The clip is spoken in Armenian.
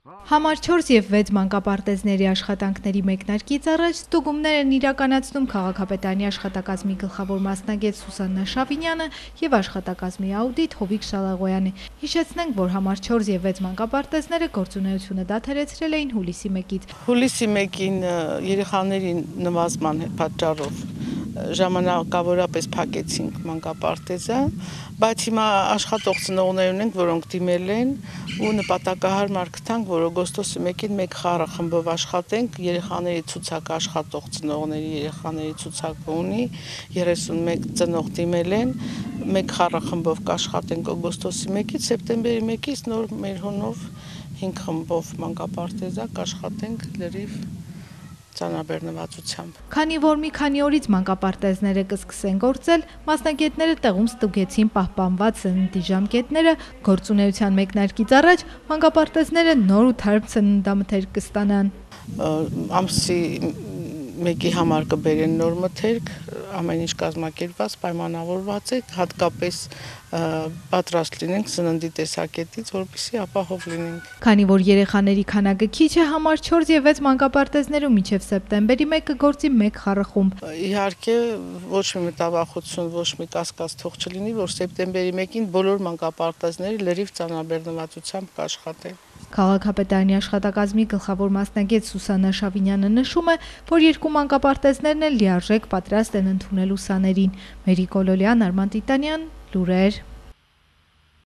Համար 4 և 6 մանկապարտեզների աշխատանքների մեկնարկից առաջ ստուգումներ են իրականացնում քաղաքապետարանի աշխատակազմի գլխավոր մասնագետ Սուսաննա Շավինյանը և աշխատակազմի աուդիտ Հովիկ Շալաղոյանը։ Հիշեցնենք, որ համար 4 և 6 մանկապարտեզները գործունեությունը դադարեցրել էին հուլիսի 1-ից։ Հուլիսի 1-ին երեխաների նվազման պատճառով ժամանակավորապես փակեցինք մանկապարտեզը, բայց հիմա աշխատող ծնողներ ունենք, որոնք դիմել են ու նպատակահարմար գտանք, որ օգոստոսի 1-ին մեկ խառախմբով աշխատենք, երեխաների ցուցակ աշխատող ծնողների երեխաների ցուցակը ունի, 31 ծնող դիմել են, մեկ խառախմբով կաշխատենք օգոստոսի 1-ից, սեպտեմբերի 1-ից նոր մեր հունով 5 խմբով մանկապարտեզա կաշխատենք լրիվ ծանրաբեռնվածությամբ։ Քանի որ մի քանի օրից մանկապարտեզները կսկսեն գործել, մասնագետները տեղում ստուգեցին պահպանված սննդի ժամկետները, գործունեության մեկնարկից առաջ մանկապարտեզները նոր ու թարմ սննդամթերք կստանան։ Ամսի 1-ի համար կբերեն նոր մթերք, ամեն ինչ կազմակերպված, պայմանավորված է, հատկապես պատրաստ լինենք սննդի տեսակետից, որպեսզի ապահով լինենք։ Քանի որ երեխաների քանակը քիչ է, համար 4 և 6 մանկապարտեզներում մինչև սեպտեմբերի 1-ը կգործի մեկ խառախումբ։ Իհարկե ոչ մի մտավախություն, ոչ մի կասկած թող չլինի, որ սեպտեմբերի 1-ին բոլոր մանկապարտեզները լրիվ ծանրաբեռնվածությամբ կաշխատեն։ Քաղաքապետարանի աշխատակազմի գլխավոր մասնագետ Սուսաննա Շավինյանը նշում է, որ 2 մանկապարտեզներն էլ լիարժեք պատրաստ են ընդունել ուսաներին։ Մերի Կոլոլյան, Արման Տիտանյան, լուրեր։